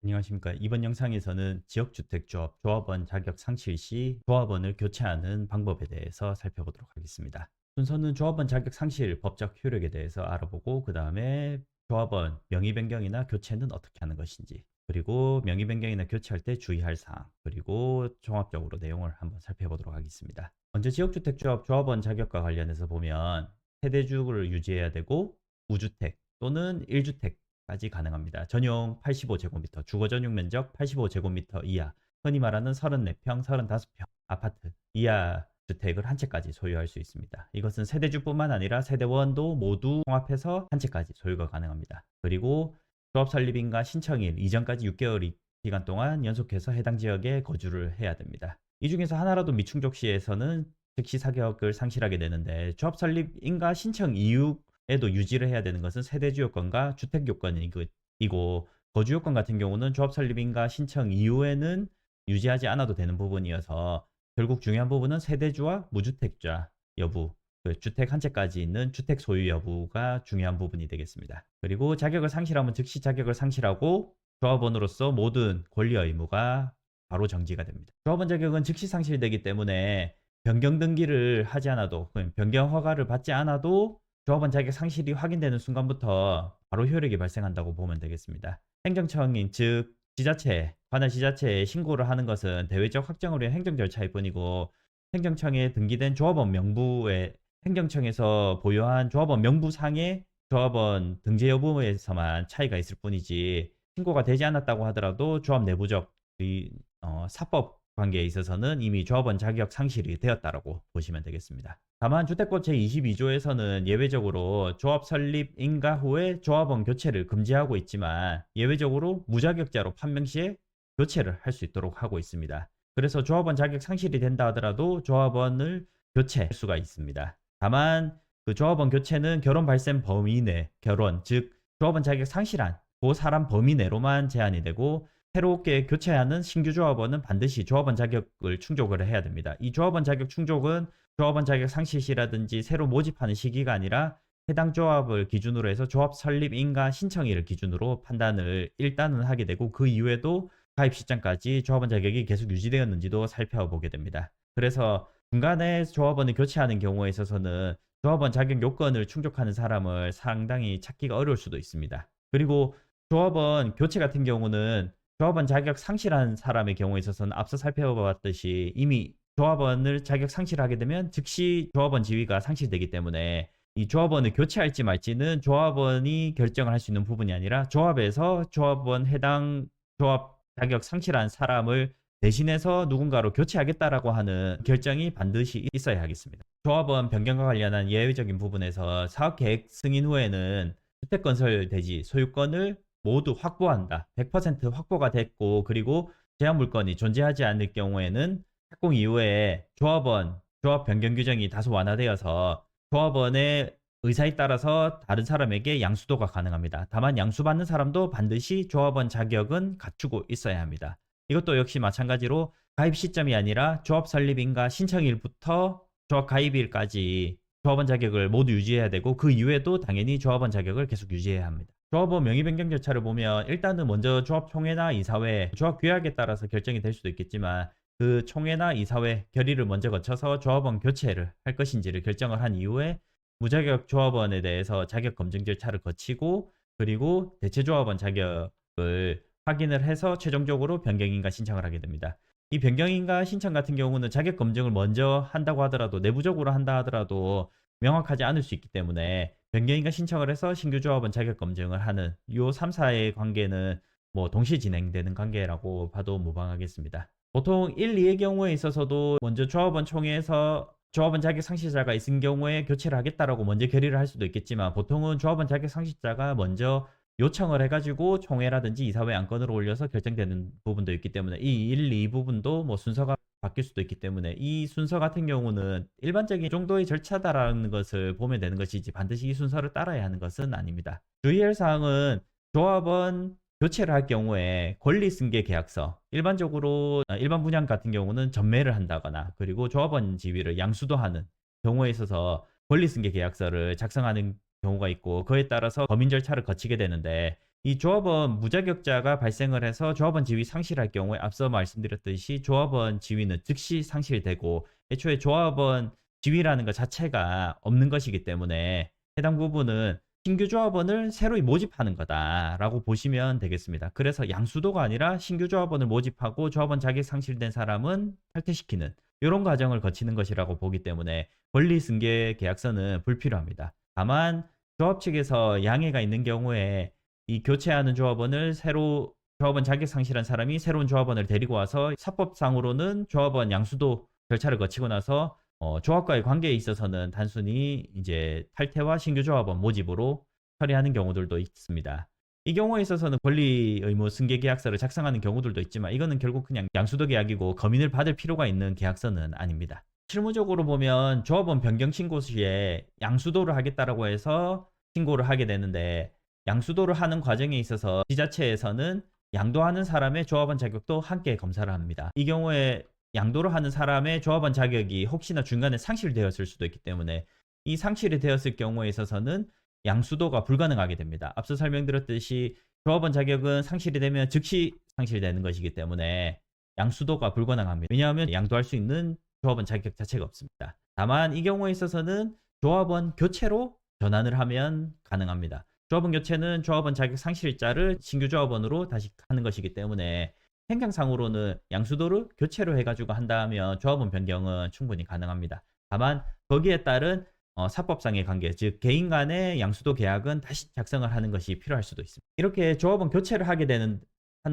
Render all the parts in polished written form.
안녕하십니까. 이번 영상에서는 지역주택조합 조합원 자격 상실 시 조합원을 교체하는 방법에 대해서 살펴보도록 하겠습니다. 순서는 조합원 자격 상실 법적 효력에 대해서 알아보고 그 다음에 조합원 명의 변경이나 교체는 어떻게 하는 것인지, 그리고 명의 변경이나 교체할 때 주의할 사항, 그리고 종합적으로 내용을 한번 살펴보도록 하겠습니다. 먼저 지역주택조합 조합원 자격과 관련해서 보면 세대주를 유지해야 되고 무주택 또는 1주택 까지 가능합니다. 전용 85제곱미터, 주거 전용 면적 85제곱미터 이하, 흔히 말하는 34평, 35평 아파트 이하 주택을 한 채까지 소유할 수 있습니다. 이것은 세대주뿐만 아니라 세대원도 모두 통합해서 한 채까지 소유가 가능합니다. 그리고 조합 설립인가 신청일 이전까지 6개월 기간 동안 연속해서 해당 지역에 거주를 해야 됩니다. 이 중에서 하나라도 미충족 시에서는 즉시 사격을 상실하게 되는데, 조합 설립인가 신청 이후 에도 유지를 해야 되는 것은 세대주 요건과 주택 요건이고, 거주 요건 같은 경우는 조합 설립인가 신청 이후에는 유지하지 않아도 되는 부분이어서 결국 중요한 부분은 세대주와 무주택자 여부, 주택 한 채까지 있는 주택 소유 여부가 중요한 부분이 되겠습니다. 그리고 자격을 상실하면 즉시 자격을 상실하고 조합원으로서 모든 권리와 의무가 바로 정지가 됩니다. 조합원 자격은 즉시 상실되기 때문에 변경 등기를 하지 않아도, 변경 허가를 받지 않아도 조합원 자격 상실이 확인되는 순간부터 바로 효력이 발생한다고 보면 되겠습니다. 행정청인 즉 지자체, 관할 지자체에 신고를 하는 것은 대외적 확정을 위한 행정 절차일 뿐이고, 행정청에 등기된 조합원 명부에 행정청에서 보유한 조합원 명부상의 조합원 등재 여부에서만 차이가 있을 뿐이지, 신고가 되지 않았다고 하더라도 조합 내부적 사법 관계에 있어서는 이미 조합원 자격 상실이 되었다라고 보시면 되겠습니다. 다만 주택법 제22조에서는 예외적으로 조합 설립 인가 후에 조합원 교체를 금지하고 있지만, 예외적으로 무자격자로 판명 시에 교체를 할 수 있도록 하고 있습니다. 그래서 조합원 자격 상실이 된다 하더라도 조합원을 교체할 수가 있습니다. 다만 그 조합원 교체는 결혼 발생 범위 내, 즉 조합원 자격 상실한 그 사람 범위 내로만 제한이 되고, 새롭게 교체하는 신규 조합원은 반드시 조합원 자격을 충족을 해야 됩니다. 이 조합원 자격 충족은 조합원 자격 상실 시라든지 새로 모집하는 시기가 아니라 해당 조합을 기준으로 해서 조합 설립 인가 신청일을 기준으로 판단을 일단은 하게 되고, 그 이후에도 가입 시점까지 조합원 자격이 계속 유지되었는지도 살펴보게 됩니다. 그래서 중간에 조합원을 교체하는 경우에 있어서는 조합원 자격 요건을 충족하는 사람을 상당히 찾기가 어려울 수도 있습니다. 그리고 조합원 교체 같은 경우는 조합원 자격 상실한 사람의 경우에 있어서는 앞서 살펴봤듯이 이미 조합원을 자격 상실하게 되면 즉시 조합원 지위가 상실되기 때문에, 이 조합원을 교체할지 말지는 조합원이 결정을 할 수 있는 부분이 아니라 조합에서 조합원 해당 조합 자격 상실한 사람을 대신해서 누군가로 교체하겠다라고 하는 결정이 반드시 있어야 하겠습니다. 조합원 변경과 관련한 예외적인 부분에서 사업계획 승인 후에는 주택건설 대지 소유권을 모두 확보한다. 100% 확보가 됐고, 그리고 제한 물건이 존재하지 않을 경우에는 착공 이후에 조합 변경 규정이 다소 완화되어서 조합원의 의사에 따라서 다른 사람에게 양수도가 가능합니다. 다만 양수받는 사람도 반드시 조합원 자격은 갖추고 있어야 합니다. 이것도 역시 마찬가지로 가입 시점이 아니라 조합 설립인가 신청일부터 조합 가입일까지 조합원 자격을 모두 유지해야 되고, 그 이후에도 당연히 조합원 자격을 계속 유지해야 합니다. 조합원 명의 변경 절차를 보면 일단은 먼저 조합 총회나 이사회, 조합 규약에 따라서 결정이 될 수도 있겠지만, 그 총회나 이사회 결의를 먼저 거쳐서 조합원 교체를 할 것인지를 결정을 한 이후에 무자격 조합원에 대해서 자격 검증 절차를 거치고, 그리고 대체 조합원 자격을 확인을 해서 최종적으로 변경인가 신청을 하게 됩니다. 이 변경인가 신청 같은 경우는 자격 검증을 먼저 한다고 하더라도, 내부적으로 한다 하더라도 명확하지 않을 수 있기 때문에 변경인가 신청을 해서 신규 조합원 자격 검증을 하는 요 3, 4의 관계는 동시 진행되는 관계라고 봐도 무방하겠습니다. 보통 1, 2의 경우에 있어서도 먼저 조합원 총회에서 조합원 자격 상실자가 있은 경우에 교체를 하겠다라고 먼저 결의를 할 수도 있겠지만, 보통은 조합원 자격 상실자가 먼저 요청을 해가지고 총회라든지 이사회 안건으로 올려서 결정되는 부분도 있기 때문에, 이 1, 2 부분도 순서가 바뀔 수도 있기 때문에 이 순서 같은 경우는 일반적인 정도의 절차다라는 것을 보면 되는 것이지 반드시 이 순서를 따라야 하는 것은 아닙니다. 주의할 사항은 조합원 교체를 할 경우에 권리승계 계약서, 일반적으로 일반 분양 같은 경우는 전매를 한다거나 그리고 조합원 지위를 양수도하는 경우에 있어서 권리승계 계약서를 작성하는 경우가 있고, 그에 따라서 검인 절차를 거치게 되는데, 이 조합원 무자격자가 발생을 해서 조합원 지위 상실할 경우에 앞서 말씀드렸듯이 조합원 지위는 즉시 상실되고 애초에 조합원 지위라는 것 자체가 없는 것이기 때문에 해당 부분은 신규 조합원을 새로 모집하는 거다라고 보시면 되겠습니다. 그래서 양수도가 아니라 신규 조합원을 모집하고 조합원 자격 상실된 사람은 탈퇴시키는 이런 과정을 거치는 것이라고 보기 때문에 권리 승계 계약서는 불필요합니다. 다만 조합 측에서 양해가 있는 경우에 이 교체하는 조합원을 새로 조합원 자격 상실한 사람이 새로운 조합원을 데리고 와서 사법상으로는 조합원 양수도 절차를 거치고 나서 조합과의 관계에 있어서는 단순히 이제 탈퇴와 신규 조합원 모집으로 처리하는 경우들도 있습니다. 이 경우에 있어서는 권리 의무 승계 계약서를 작성하는 경우들도 있지만 이거는 결국 그냥 양수도 계약이고 검인을 받을 필요가 있는 계약서는 아닙니다. 실무적으로 보면 조합원 변경 신고 시에 양수도를 하겠다라고 해서 신고를 하게 되는데 양수도를 하는 과정에 있어서 지자체에서는 양도하는 사람의 조합원 자격도 함께 검사를 합니다. 이 경우에 양도를 하는 사람의 조합원 자격이 혹시나 중간에 상실되었을 수도 있기 때문에 이 상실이 되었을 경우에 있어서는 양수도가 불가능하게 됩니다. 앞서 설명드렸듯이 조합원 자격은 상실이 되면 즉시 상실되는 것이기 때문에 양수도가 불가능합니다. 왜냐하면 양도할 수 있는 조합원 자격 자체가 없습니다. 다만 이 경우에 있어서는 조합원 교체로 전환을 하면 가능합니다. 조합원 교체는 조합원 자격 상실자를 신규 조합원으로 다시 하는 것이기 때문에 행정상으로는 양수도를 교체로 해가지고 한다면 조합원 변경은 충분히 가능합니다. 다만 거기에 따른 사법상의 관계, 즉 개인 간의 양수도 계약은 다시 작성을 하는 것이 필요할 수도 있습니다. 이렇게 조합원 교체를 하는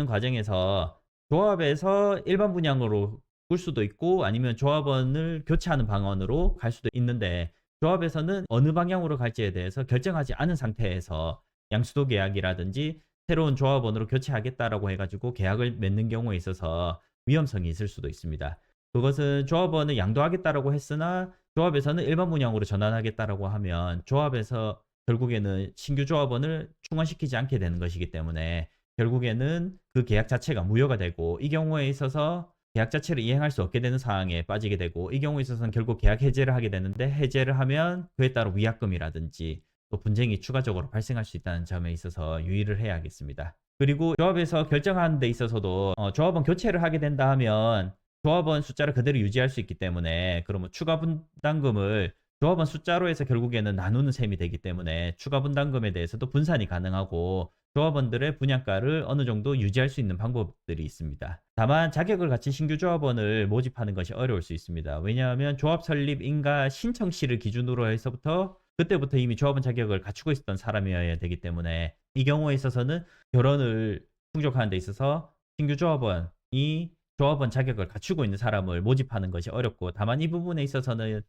과정에서 조합에서 일반 분양으로 꿀 수도 있고 아니면 조합원을 교체하는 방안으로 갈 수도 있는데 조합에서는 어느 방향으로 갈지에 대해서 결정하지 않은 상태에서 양수도 계약이라든지 새로운 조합원으로 교체하겠다라고 해가지고 계약을 맺는 경우에 있어서 위험성이 있을 수도 있습니다. 그것은 조합원을 양도하겠다라고 했으나 조합에서는 일반 분양으로 전환하겠다라고 하면 조합에서 결국에는 신규 조합원을 충원시키지 않게 되는 것이기 때문에 결국에는 그 계약 자체가 무효가 되고 이 경우에 있어서 계약 자체를 이행할 수 없게 되는 상황에 빠지게 되고 이 경우에 있어서는 결국 계약 해제를 하게 되는데 해제를 하면 그에 따라 위약금이라든지 또 분쟁이 추가적으로 발생할 수 있다는 점에 있어서 유의를 해야겠습니다. 그리고 조합에서 결정하는 데 있어서도 조합원 교체를 하게 된다 하면 조합원 숫자를 그대로 유지할 수 있기 때문에 그러면 추가 분담금을 조합원 숫자로 해서 결국에는 나누는 셈이 되기 때문에 추가 분담금에 대해서도 분산이 가능하고 조합원들의 분양가를 어느 정도 유지할 수 있는 방법들이 있습니다. 다만 자격을 갖춘 신규 조합원을 모집하는 것이 어려울 수 있습니다. 왜냐하면 조합 설립 인가 신청 시를 기준으로 해서부터 그때부터 이미 조합원 자격을 갖추고 있었던 사람이어야 되기 때문에 이 경우에 있어서는 결혼을 충족하는 데 있어서 신규 조합원이 조합원 자격을 갖추고 있는 사람을 모집하는 것이 어렵고 다만 이 부분에 있어서는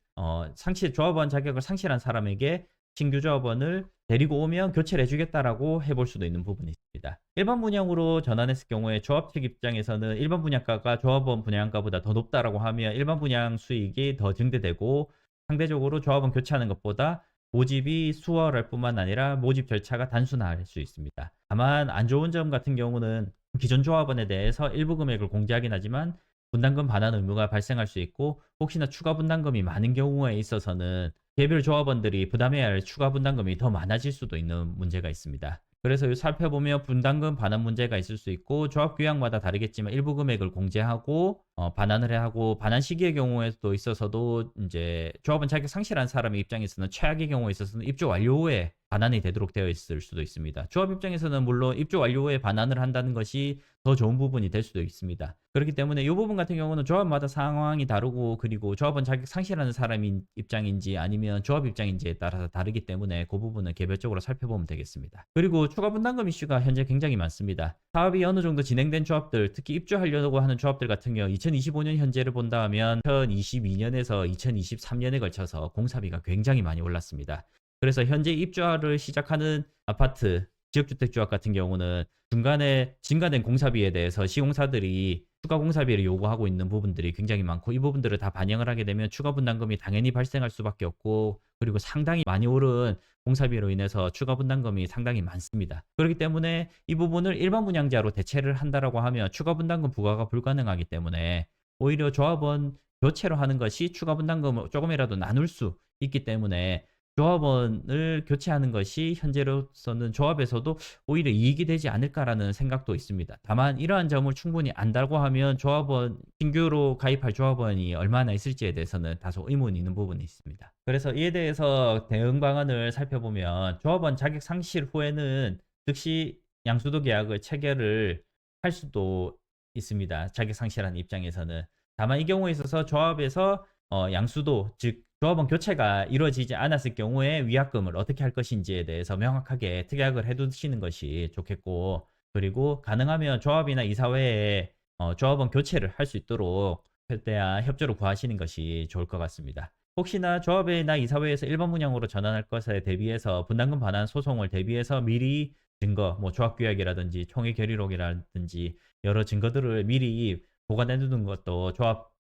조합원 자격을 상실한 사람에게 신규 조합원을 데리고 오면 교체를 해주겠다라고 해볼 수도 있는 부분이 있습니다. 일반 분양으로 전환했을 경우에 조합 측 입장에서는 일반 분양가가 조합원 분양가보다 더 높다라고 하면 일반 분양 수익이 더 증대되고 상대적으로 조합원 교체하는 것보다 모집이 수월할 뿐만 아니라 모집 절차가 단순화할 수 있습니다. 다만 안 좋은 점 같은 경우는 기존 조합원에 대해서 일부 금액을 공제하긴 하지만 분담금 반환 의무가 발생할 수 있고 혹시나 추가 분담금이 많은 경우에 있어서는 개별 조합원들이 부담해야 할 추가 분담금이 더 많아질 수도 있는 문제가 있습니다. 그래서 살펴보면 분담금 반환 문제가 있을 수 있고 조합 규약마다 다르겠지만 일부 금액을 공제하고 반환을 하고 반환 시기의 경우에도 있어서도 이제 조합원 자격 상실한 사람의 입장에서는 최악의 경우에 있어서는 입주 완료 후에 반환이 되도록 되어 있을 수도 있습니다. 조합 입장에서는 물론 입주 완료 후에 반환을 한다는 것이 더 좋은 부분이 될 수도 있습니다. 그렇기 때문에 이 부분 같은 경우는 조합마다 상황이 다르고 그리고 조합원 자격 상실하는 사람인 입장인지 아니면 조합 입장인지에 따라서 다르기 때문에 그 부분은 개별적으로 살펴보면 되겠습니다. 그리고 추가 분담금 이슈가 현재 굉장히 많습니다. 사업이 어느 정도 진행된 조합들, 특히 입주하려고 하는 조합들 같은 경우 2025년 현재를 본다 하면 2022년에서 2023년에 걸쳐서 공사비가 굉장히 많이 올랐습니다. 그래서 현재 입주를 시작하는 아파트, 지역주택조합 같은 경우는 중간에 증가된 공사비에 대해서 시공사들이 추가 공사비를 요구하고 있는 부분들이 굉장히 많고 이 부분들을 다 반영을 하게 되면 추가 분담금이 당연히 발생할 수밖에 없고 그리고 상당히 많이 오른 공사비로 인해서 추가 분담금이 상당히 많습니다. 그렇기 때문에 이 부분을 일반 분양자로 대체를 한다라고 하면 추가 분담금 부과가 불가능하기 때문에 오히려 조합원 교체로 하는 것이 추가 분담금을 조금이라도 나눌 수 있기 때문에 조합원을 교체하는 것이 현재로서는 조합에서도 오히려 이익이 되지 않을까라는 생각도 있습니다. 다만 이러한 점을 충분히 안다고 하면 조합원 신규로 가입할 조합원이 얼마나 있을지에 대해서는 다소 의문이 있는 부분이 있습니다. 그래서 이에 대해서 대응 방안을 살펴보면 조합원 자격 상실 후에는 즉시 양수도 계약을 체결을 할 수도 있습니다. 자격 상실한 입장에서는. 다만 이 경우에 있어서 조합에서 양수도 즉 조합원 교체가 이루어지지 않았을 경우에 위약금을 어떻게 할 것인지에 대해서 명확하게 특약을 해두시는 것이 좋겠고, 그리고 가능하면 조합이나 이사회에 조합원 교체를 할 수 있도록 최대한 협조를 구하시는 것이 좋을 것 같습니다. 혹시나 조합이나 이사회에서 일반 분양으로 전환할 것에 대비해서 분담금 반환 소송을 대비해서 미리 증거, 뭐 조합규약이라든지 총회 결의록이라든지 여러 증거들을 미리 보관해 두는 것도 조합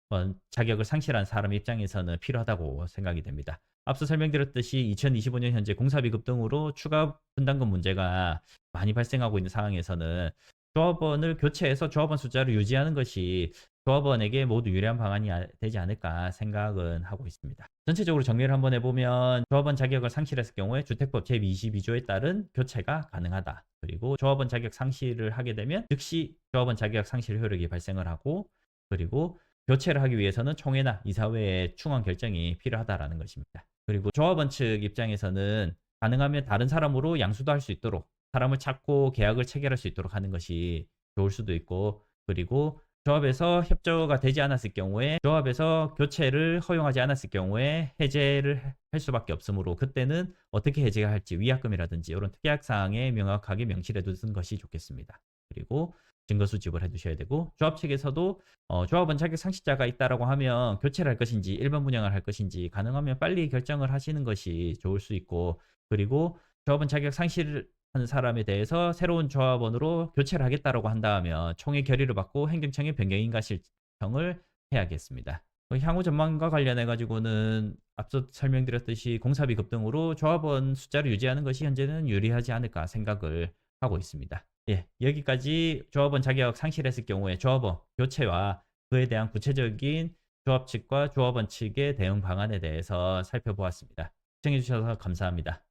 자격을 상실한 사람 입장에서는 필요하다고 생각이 됩니다. 앞서 설명드렸듯이 2025년 현재 공사비급 등으로 추가 분담금 문제가 많이 발생하고 있는 상황에서는 조합원을 교체해서 조합원 숫자를 유지하는 것이 조합원에게 모두 유리한 방안이 되지 않을까 생각은 하고 있습니다. 전체적으로 정리를 한번 해보면 조합원 자격을 상실했을 경우에 주택법 제22조에 따른 교체가 가능하다. 그리고 조합원 자격 상실을 하게 되면 즉시 조합원 자격 상실 효력이 발생을 하고, 그리고 교체를 하기 위해서는 총회나 이사회의 충원 결정이 필요하다라는 것입니다. 그리고 조합원 측 입장에서는 가능하면 다른 사람으로 양수도 할 수 있도록 사람을 찾고 계약을 체결할 수 있도록 하는 것이 좋을 수도 있고, 그리고 조합에서 협조가 되지 않았을 경우에 조합에서 교체를 허용하지 않았을 경우에 해제를 할 수밖에 없으므로 그때는 어떻게 해제가 할지 위약금이라든지 이런 특약사항에 명확하게 명시해 두는 것이 좋겠습니다. 그리고 증거 수집을 해두셔야 되고, 조합 측에서도 조합원 자격 상실자가 있다라고 하면 교체를 할 것인지 일반 분양을 할 것인지 가능하면 빨리 결정을 하시는 것이 좋을 수 있고, 그리고 조합원 자격 상실하는 사람에 대해서 새로운 조합원으로 교체를 하겠다라고 한다면 총회 결의를 받고 행정청에 변경인가 신청을 해야겠습니다. 향후 전망과 관련해 가지고는 앞서 설명드렸듯이 공사비 급등으로 조합원 숫자를 유지하는 것이 현재는 유리하지 않을까 생각을 하고 있습니다. 예, 여기까지 조합원 자격 상실했을 경우에 조합원 교체와 그에 대한 구체적인 조합 측과 조합원 측의 대응 방안에 대해서 살펴보았습니다. 시청해주셔서 감사합니다.